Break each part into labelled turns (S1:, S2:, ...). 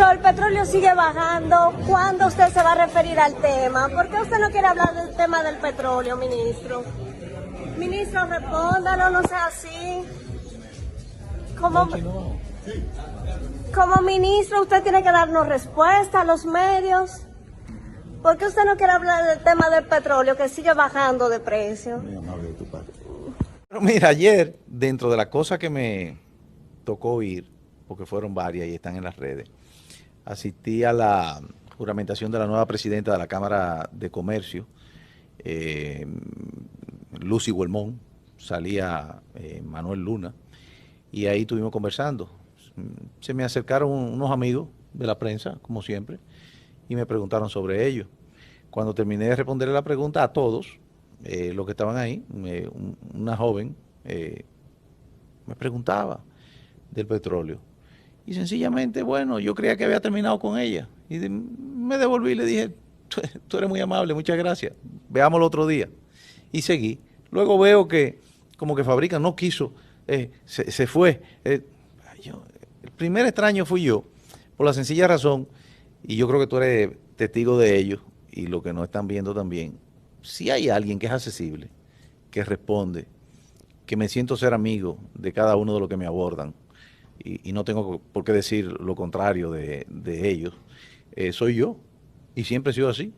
S1: Ministro, el petróleo sigue bajando. ¿Cuándo usted se va a referir al tema? ¿Por qué usted no quiere hablar del tema del petróleo, ministro? Ministro, respóndalo, no sea así. Como ministro, usted tiene que darnos respuesta a los medios. ¿Por qué usted no quiere hablar del tema del petróleo que sigue bajando de precio?
S2: Muy amable de tu parte. Pero mira, ayer, dentro de las cosas que me tocó oír, porque fueron varias y están en las redes, asistí a la juramentación de la nueva presidenta de la Cámara de Comercio, Lucy Huelmón, salía Manuel Luna, y ahí estuvimos conversando. Se me acercaron unos amigos de la prensa, como siempre, y me preguntaron sobre ello. Cuando terminé de responderle la pregunta a todos los que estaban ahí, una joven me preguntaba del petróleo. Y sencillamente, bueno, yo creía que había terminado con ella. Y me devolví y le dije, tú eres muy amable, muchas gracias. Veámoslo otro día. Y seguí. Luego veo que como que Fabrica no quiso, se fue. El primer extraño fui yo, por la sencilla razón, y yo creo que tú eres testigo de ello, y lo que no están viendo también, si hay alguien que es accesible, que responde, que me siento ser amigo de cada uno de los que me abordan, y no tengo por qué decir lo contrario de ellos, soy yo, y siempre he sido así.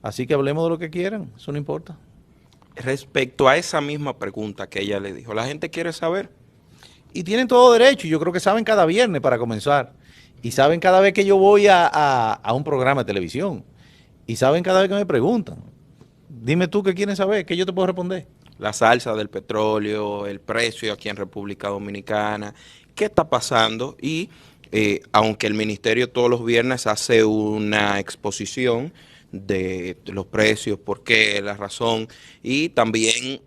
S2: Así que hablemos de lo que quieran, eso no importa.
S3: Respecto a esa misma pregunta que ella le dijo, la gente quiere saber.
S2: Y tienen todo derecho, y yo creo que saben cada viernes para comenzar, y saben cada vez que yo voy a un programa de televisión, y saben cada vez que me preguntan. Dime tú qué quieren saber, que yo te puedo responder.
S3: La salsa del petróleo, el precio aquí en República Dominicana, qué está pasando y aunque el ministerio todos los viernes hace una exposición de los precios, por qué, la razón, y también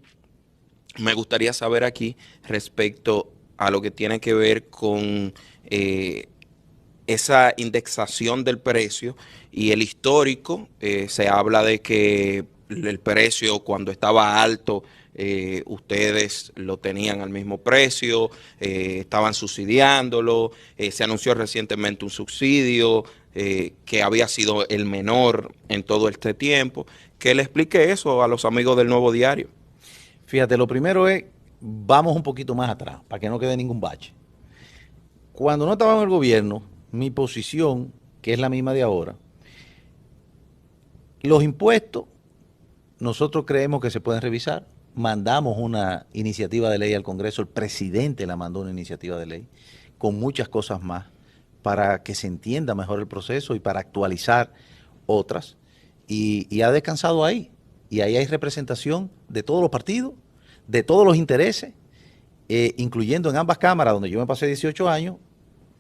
S3: me gustaría saber aquí respecto a lo que tiene que ver con esa indexación del precio y el histórico. Se habla de que el precio cuando estaba alto, ustedes lo tenían al mismo precio, estaban subsidiándolo, se anunció recientemente un subsidio que había sido el menor en todo este tiempo. Que le explique eso a los amigos del Nuevo Diario.
S2: Fíjate, lo primero es, vamos un poquito más atrás, para que no quede ningún bache. Cuando no estaba en el gobierno, mi posición, que es la misma de ahora, los impuestos, nosotros creemos que se pueden revisar. Mandamos una iniciativa de ley al Congreso, el presidente la mandó una iniciativa de ley, con muchas cosas más, para que se entienda mejor el proceso y para actualizar otras. Y ha descansado ahí. Y ahí hay representación de todos los partidos, de todos los intereses, incluyendo en ambas cámaras, donde yo me pasé 18 años,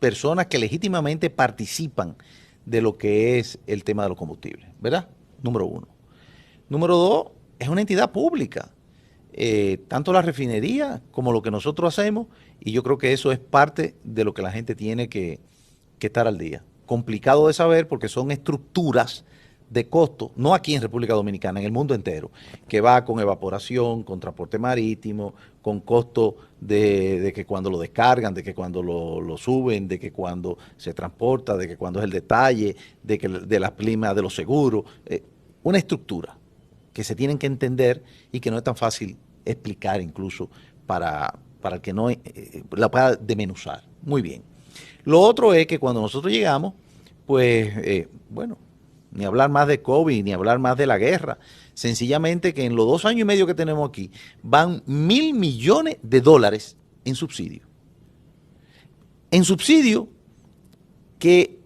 S2: personas que legítimamente participan de lo que es el tema de los combustibles, ¿verdad? Número uno. Número dos, es una entidad pública, tanto la refinería como lo que nosotros hacemos, y yo creo que eso es parte de lo que la gente tiene que estar al día. Complicado de saber porque son estructuras de costo, no aquí en República Dominicana, en el mundo entero, que va con evaporación, con transporte marítimo, con costo de que cuando lo descargan, de que cuando lo suben, de que cuando se transporta, de que cuando es el detalle, de las primas de los seguros, una estructura que se tienen que entender y que no es tan fácil explicar incluso para el que no la pueda desmenuzar. Muy bien. Lo otro es que cuando nosotros llegamos, pues, bueno, ni hablar más de COVID, ni hablar más de la guerra. Sencillamente que en los 2 años y medio que tenemos aquí, van $1.000 millones en subsidio. En subsidio que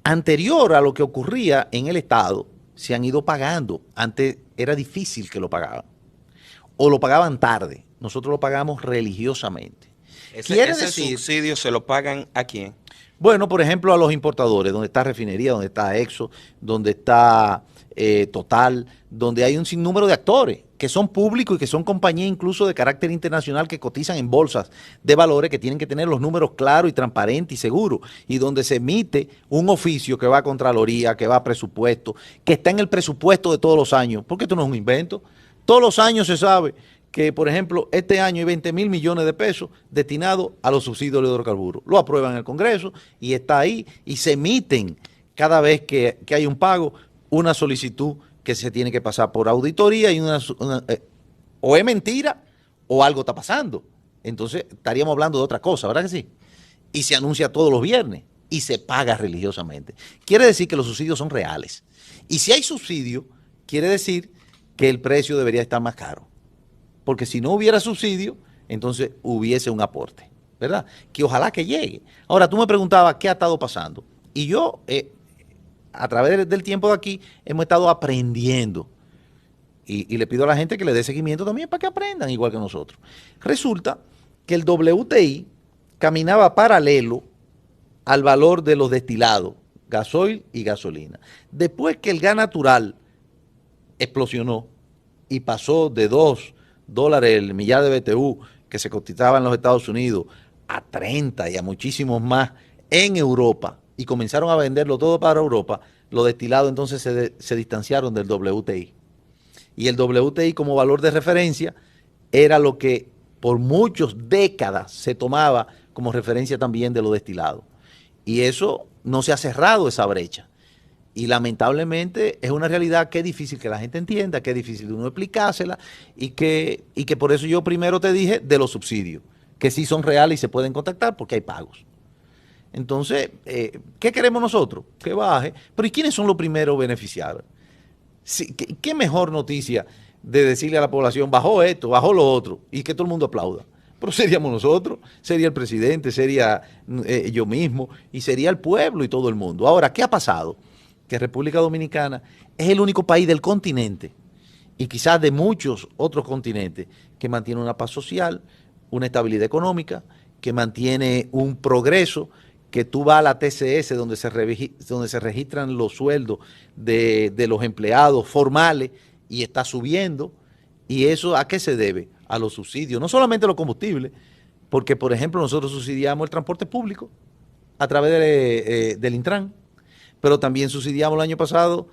S2: anterior a lo que ocurría en el Estado, se han ido pagando. Antes era difícil que lo pagaban. O lo pagaban tarde. Nosotros lo pagamos religiosamente.
S3: Ese subsidio se lo pagan ¿a quién?
S2: Bueno, por ejemplo, a los importadores, donde está Refinería, donde está Exxon, donde está Total, donde hay un sinnúmero de actores que son públicos y que son compañías incluso de carácter internacional que cotizan en bolsas de valores, que tienen que tener los números claros y transparentes y seguros, y donde se emite un oficio que va a Contraloría, que va a presupuesto, que está en el presupuesto de todos los años, porque esto no es un invento. Todos los años se sabe que, por ejemplo, este año hay 20.000 millones de pesos destinados a los subsidios de hidrocarburos. Lo aprueban en el Congreso y está ahí y se emiten cada vez que hay un pago una solicitud que se tiene que pasar por auditoría y o es mentira o algo está pasando. Entonces estaríamos hablando de otra cosa, ¿verdad que sí? Y se anuncia todos los viernes y se paga religiosamente. Quiere decir que los subsidios son reales. Y si hay subsidio, quiere decir que el precio debería estar más caro. Porque si no hubiera subsidio, entonces hubiese un aporte, ¿verdad? Que ojalá que llegue. Ahora, tú me preguntabas qué ha estado pasando. Y yo, a través del tiempo de aquí, hemos estado aprendiendo. Y le pido a la gente que le dé seguimiento también para que aprendan igual que nosotros. Resulta que el WTI caminaba paralelo al valor de los destilados, gasoil y gasolina. Después que el gas natural explosionó y pasó de $2 el millar de BTU que se cotizaba en los Estados Unidos a 30 y a muchísimos más en Europa y comenzaron a venderlo todo para Europa, los destilados entonces se distanciaron del WTI. Y el WTI como valor de referencia era lo que por muchas décadas se tomaba como referencia también de los destilados. Y eso no se ha cerrado esa brecha. Y lamentablemente es una realidad que es difícil que la gente entienda, que es difícil de uno explicársela y que por eso yo primero te dije de los subsidios, que sí son reales y se pueden contactar porque hay pagos. Entonces, ¿qué queremos nosotros? Que baje. Pero ¿y quiénes son los primeros beneficiados? Sí, ¿qué mejor noticia de decirle a la población, bajó esto, bajó lo otro, y que todo el mundo aplauda? Pero seríamos nosotros, sería el presidente, sería yo mismo, y sería el pueblo y todo el mundo. Ahora, ¿qué ha pasado? Que República Dominicana es el único país del continente, y quizás de muchos otros continentes, que mantiene una paz social, una estabilidad económica, que mantiene un progreso, que tú vas a la TCS donde se registran los sueldos de los empleados formales y está subiendo. ¿Y eso a qué se debe? A los subsidios, no solamente a los combustibles, porque por ejemplo nosotros subsidiamos el transporte público a través del Intran, pero también subsidiamos el año pasado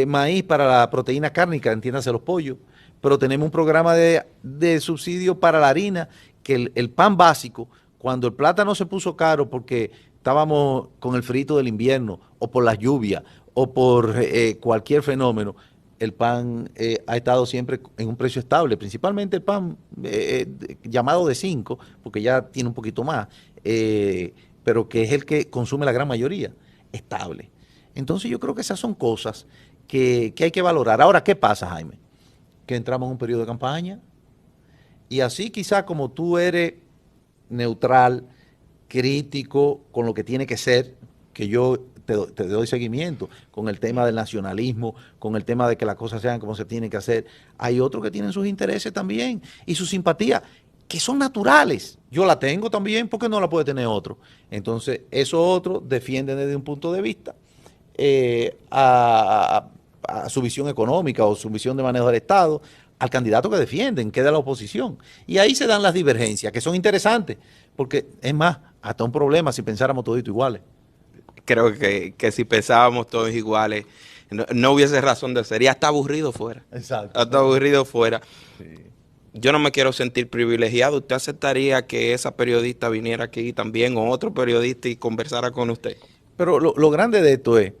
S2: maíz para la proteína cárnica, entiéndase los pollos, pero tenemos un programa de subsidio para la harina, que el pan básico, cuando el plátano se puso caro porque estábamos con el frito del invierno o por las lluvias o por cualquier fenómeno, el pan ha estado siempre en un precio estable, principalmente el pan llamado de 5, porque ya tiene un poquito más, pero que es el que consume la gran mayoría, estable. Entonces yo creo que esas son cosas que hay que valorar. Ahora, ¿qué pasa, Jaime? Que entramos en un periodo de campaña y así quizás como tú eres neutral, crítico con lo que tiene que ser, que yo te doy seguimiento con el tema del nacionalismo, con el tema de que las cosas sean como se tienen que hacer. Hay otros que tienen sus intereses también y sus simpatías, que son naturales. Yo la tengo también, porque no la puede tener otro. Entonces, esos otros defienden desde un punto de vista a su visión económica o su visión de manejo del Estado, al candidato que defienden, que es de la oposición. Y ahí se dan las divergencias, que son interesantes, porque es más, hasta un problema si pensáramos toditos iguales.
S3: Creo que si pensábamos todos iguales, no hubiese razón de ser. Sería hasta aburrido fuera.
S2: Exacto.
S3: Hasta aburrido fuera.
S2: Sí.
S3: Yo no me quiero sentir privilegiado. ¿Usted aceptaría que esa periodista viniera aquí también o otro periodista y conversara con usted?
S2: Pero lo grande de esto es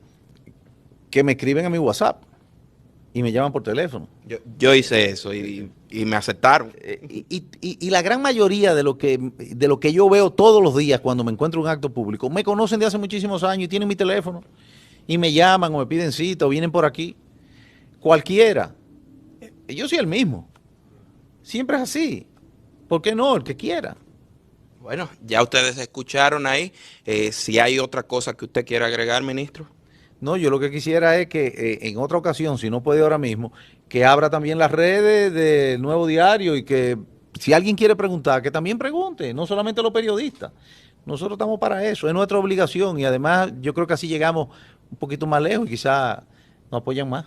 S2: que me escriben a mi WhatsApp y me llaman por teléfono.
S3: Yo hice eso y me aceptaron.
S2: Y la gran mayoría de lo que yo veo todos los días cuando me encuentro en un acto público, me conocen de hace muchísimos años y tienen mi teléfono y me llaman o me piden cita o vienen por aquí. Cualquiera. Yo soy el mismo. Siempre es así. ¿Por qué no? El que quiera.
S3: Bueno, ya ustedes escucharon ahí. Si hay otra cosa que usted quiera agregar, ministro.
S2: No, yo lo que quisiera es que en otra ocasión, si no puede ahora mismo, que abra también las redes del Nuevo Diario y que si alguien quiere preguntar, que también pregunte, no solamente los periodistas. Nosotros estamos para eso, es nuestra obligación y además yo creo que así llegamos un poquito más lejos y quizás nos apoyan más.